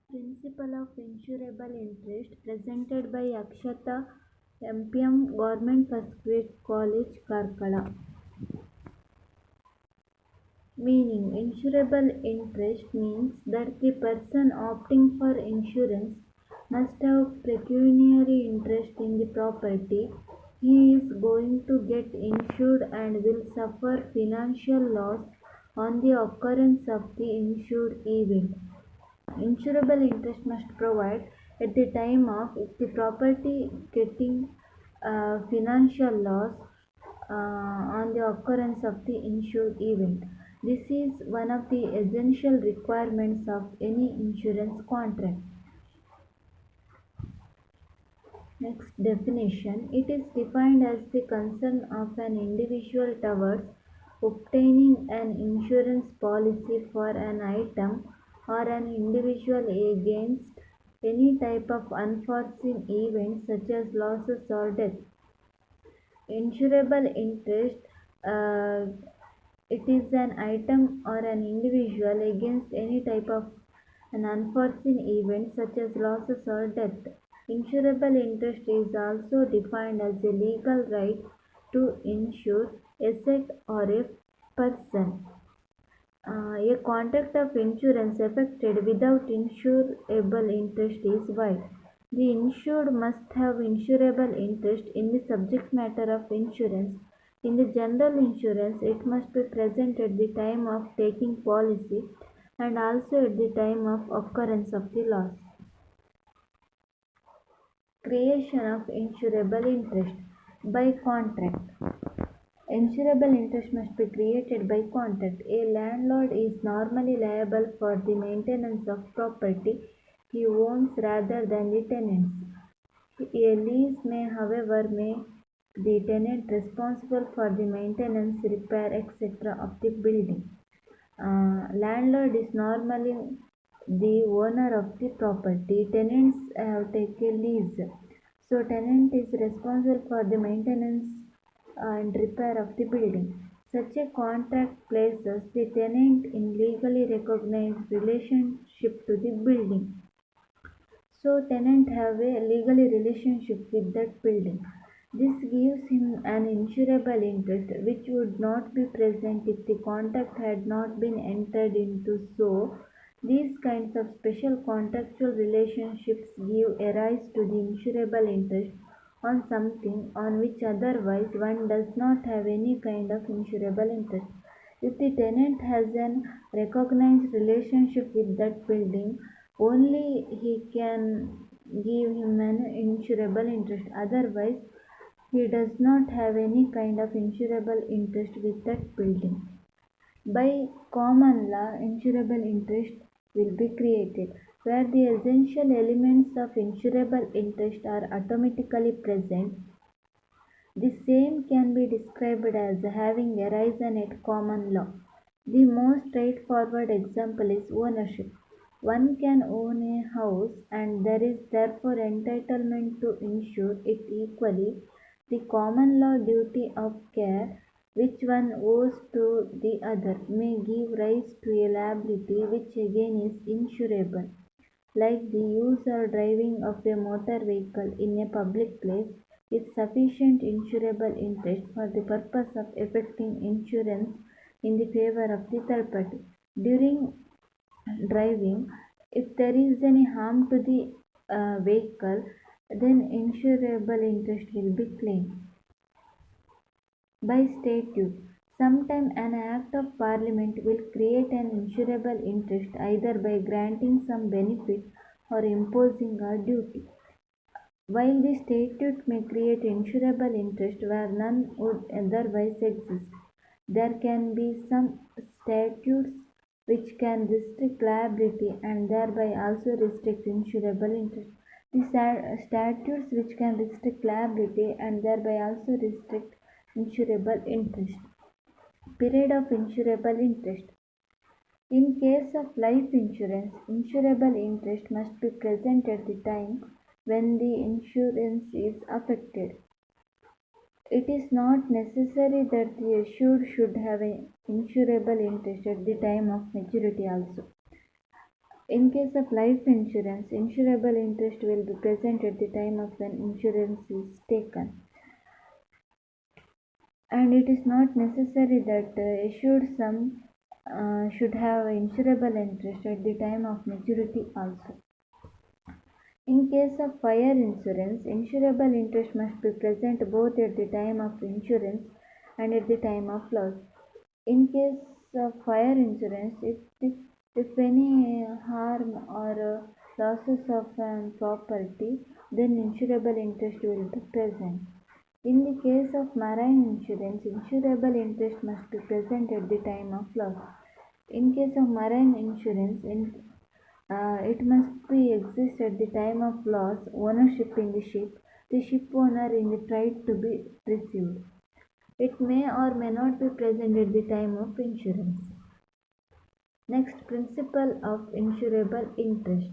Principle of Insurable Interest presented by Akshata MPM Government First Grade College Karkala. Meaning insurable interest means that the person opting for insurance must have pecuniary interest in the property he is going to get insured and will suffer financial loss on the occurrence of the insured event. Insurable interest must provide at the time of if the property getting financial loss on the occurrence of the insured event. This is one of the essential requirements of any insurance contract. Next definition. It is defined as the concern of an individual towards obtaining an insurance policy for an item or an individual against any type of unforeseen event such as losses or death. Insurable interest, uh, it is an item or an individual against any type of an unforeseen event such as losses or death. Insurable interest is also defined as a legal right to insure asset or a person. A contract of insurance effected without insurable interest is void. The insured must have insurable interest in the subject matter of insurance. In the general insurance, it must be present at the time of taking policy and also at the time of occurrence of the loss. Creation of insurable interest by contract. Insurable interest must be created by contract. A landlord is normally liable for the maintenance of property he owns rather than the tenants. A lease may, however, make the tenant responsible for the maintenance, repair, etc. of the building. Landlord is normally the owner of the property. Tenants have taken lease. So tenant is responsible for the maintenance and repair of the building. Such a contract places the tenant in legally recognized relationship to the building. So tenant have a legally relationship with that building. This gives him an insurable interest which would not be present if the contract had not been entered into. So these kinds of special contractual relationships give a rise to the insurable interest on something on which otherwise one does not have any kind of insurable interest. If the tenant has an recognized relationship with that building, only he can give him an insurable interest. Otherwise, he does not have any kind of insurable interest with that building. By common law, insurable interest will be created, where the essential elements of insurable interest are automatically present. The same can be described as having arisen at common law. The most straightforward example is ownership. One can own a house and there is therefore entitlement to insure it equally. The common law duty of care which one owes to the other may give rise to a liability which again is insurable, like the use or driving of a motor vehicle in a public place with sufficient insurable interest for the purpose of effecting insurance in the favor of the third party. During driving, if there is any harm to the vehicle, then insurable interest will be claimed. By statute, sometime an act of parliament will create an insurable interest either by granting some benefit or imposing a duty. While the statute may create insurable interest where none would otherwise exist, there can be some statutes which can restrict liability and thereby also restrict insurable interest. The statutes which can restrict liability and thereby also restrict insurable interest. Period of insurable interest. In case of life insurance, insurable interest must be present at the time when the insurance is affected. It is not necessary that the assured should have an insurable interest at the time of maturity also. In case of life insurance, insurable interest will be present at the time of when insurance is taken, and it is not necessary that assured sum should have insurable interest at the time of maturity also. In case of fire insurance, insurable interest must be present both at the time of insurance and at the time of loss. In case of fire insurance, if any harm or losses of property, then insurable interest will be present. In the case of marine insurance, insurable interest must be present at the time of loss. In case of marine insurance, it must be exist at the time of loss, ownership in the ship owner in the right to be received. It may or may not be present at the time of insurance. Next, principle of insurable interest.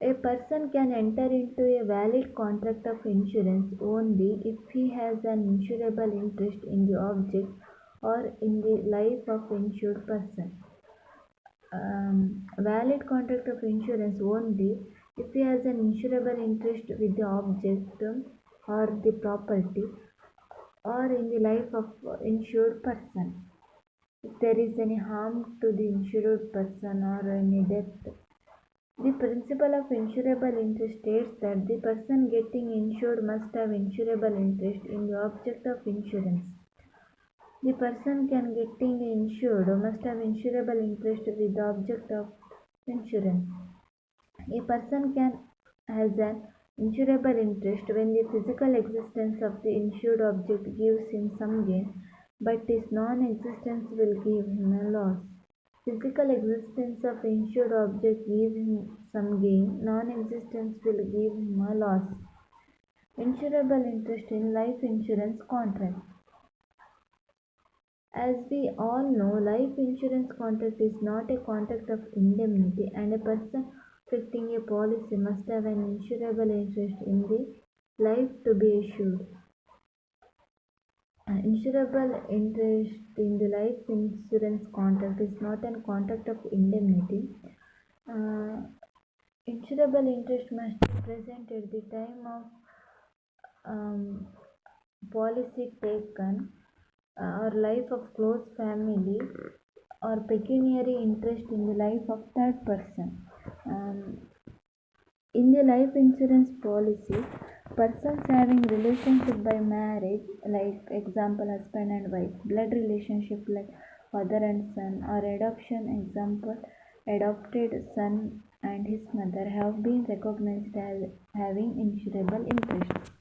A person can enter into a valid contract of insurance only if he has an insurable interest in the object or in the life of insured person. Valid contract of insurance only if he has an insurable interest with the object or the property or in the life of insured person. If there is any harm to the insured person or any death, the principle of insurable interest states that the person getting insured must have insurable interest in the object of insurance. The person can getting insured must have insurable interest with the object of insurance. A person can has an insurable interest when the physical existence of the insured object gives him some gain, but its non-existence will give him a loss. Physical existence of insured object gives him some gain, non-existence will give him a loss. Insurable interest in life insurance contract. As we all know, life insurance contract is not a contract of indemnity, and a person affecting a policy must have an insurable interest in the life to be issued. Insurable interest in the life insurance contract is not a contract of indemnity. Uh, Insurable interest must be present at the time of um, policy taken or life of close family or pecuniary interest in the life of third person. Um, in the life insurance policy, persons having relationship by marriage, like example husband and wife, blood relationship like father and son, or adoption, example adopted son and his mother, have been recognized as having insurable interest.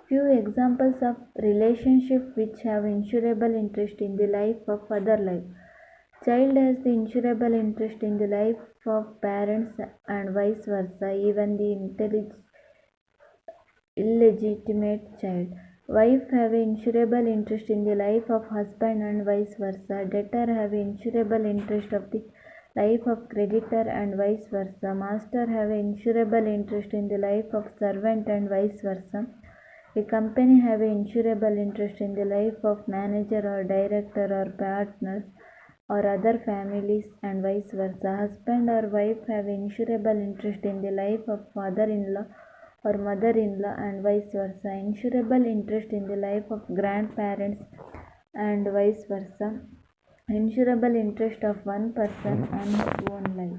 Few examples of relationship which have insurable interest in the life of other life. Child has the insurable interest in the life of parents and vice versa, even the illegitimate child. Wife have insurable interest in the life of husband and vice versa. Debtor have insurable interest of the life of creditor and vice versa. Master have insurable interest in the life of servant and vice versa. A company have insurable interest in the life of manager or director or partners or other families and vice versa. Husband or wife have insurable interest in the life of father-in-law or mother-in-law and vice versa. Insurable interest in the life of grandparents and vice versa. Insurable interest of one person on his own life.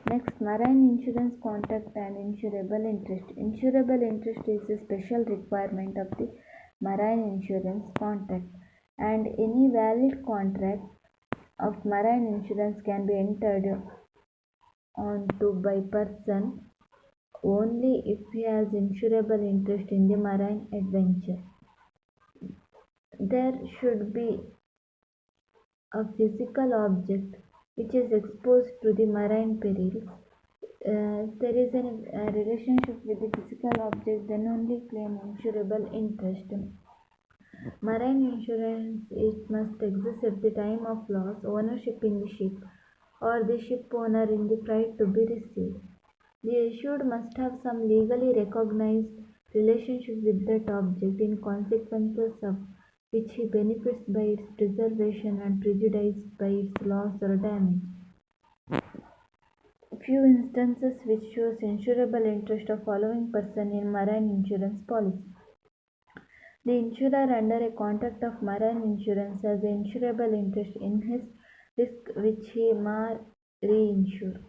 Next, marine insurance contract and insurable interest. Insurable interest is a special requirement of the marine insurance contract, and any valid contract of marine insurance can be entered onto by person only if he has insurable interest in the marine adventure. There should be a physical object which is exposed to the marine perils. If there is a relationship with the physical object, then only claim insurable interest. Marine insurance it must exist at the time of loss, ownership in the ship, or the ship owner in the right to be received. The issued must have some legally recognized relationship with that object in consequences of which he benefits by its preservation and prejudiced by its loss or damage. Few instances which shows insurable interest of following person in marine insurance policy. The insurer under a contract of marine insurance has insurable interest in his risk which he may reinsure.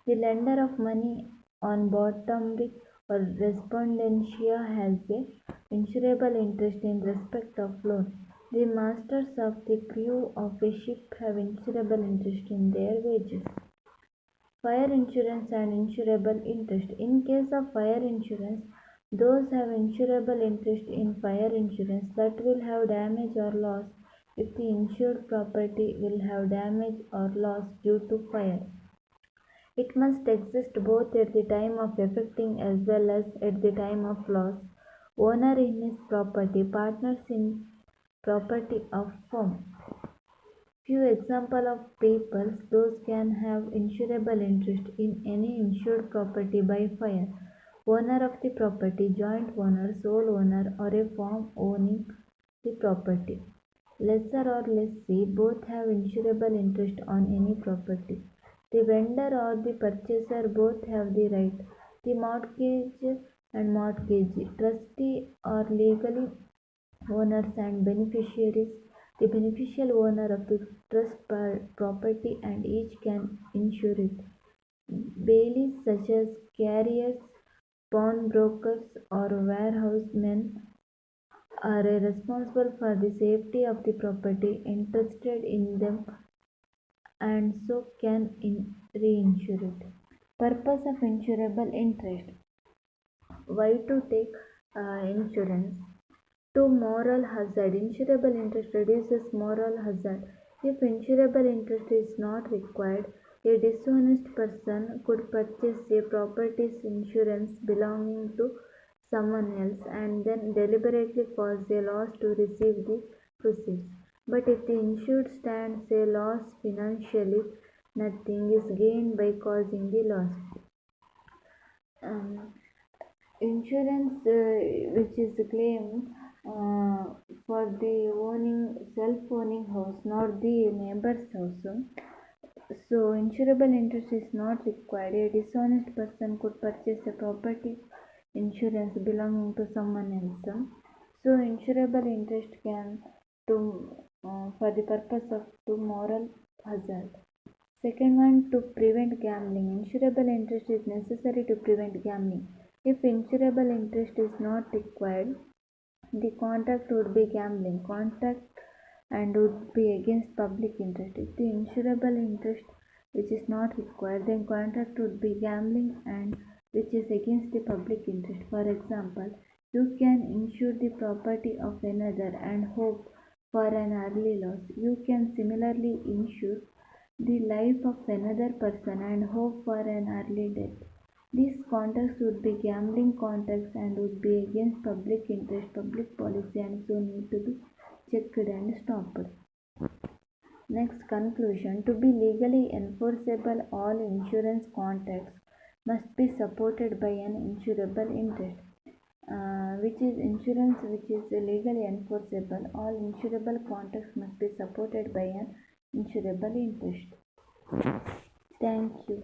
The lender of money on Bottomwick or Respondentia has a insurable interest in respect of loan. The masters of the crew of a ship have insurable interest in their wages. Fire insurance and insurable interest. In case of fire insurance, those have insurable interest in fire insurance that will have damage or loss if the insured property will have damage or loss due to fire. It must exist both at the time of effecting as well as at the time of loss. Owner in his property, partners in property of firm. Few examples of people those can have insurable interest in any insured property by fire. Owner of the property, joint owner, sole owner, or a firm owning the property. Lessor or lessee both have insurable interest on any property. The vendor or the purchaser both have the right. The mortgage and mortgagee, trustee or legally owners and beneficiaries. The beneficial owner of the trust property and each can insure it. Baileys such as carriers, pawnbrokers, or warehousemen are responsible for the safety of the property interested in them and so can reinsure it. Purpose of insurable interest. Why to take insurance? To moral hazard. Insurable interest reduces moral hazard. If insurable interest is not required, a dishonest person could purchase a property's insurance belonging to someone else and then deliberately cause a loss to receive the proceeds. But if the insured stands a loss financially, nothing is gained by causing the loss. Um, Insurance, which is claimed for the self-owning house, not the neighbor's house. So, insurable interest is not required. A dishonest person could purchase a property insurance belonging to someone else. So, insurable interest can to for the purpose of to moral hazard. Second one, to prevent gambling. Insurable interest is necessary to prevent gambling. If insurable interest is not required, the contract would be gambling contract and would be against public interest. If the insurable interest which is not required, then contract would be gambling and which is against the public interest. For example, you can insure the property of another and hope for an early loss. You can similarly insure the life of another person and hope for an early death. These contracts would be gambling contracts and would be against public interest, public policy, and so need to be checked and stopped. Next, conclusion. To be legally enforceable, all insurance contracts must be supported by an insurable interest. Which is insurance which is legally enforceable. All insurable contracts must be supported by an insurable interest. Thank you.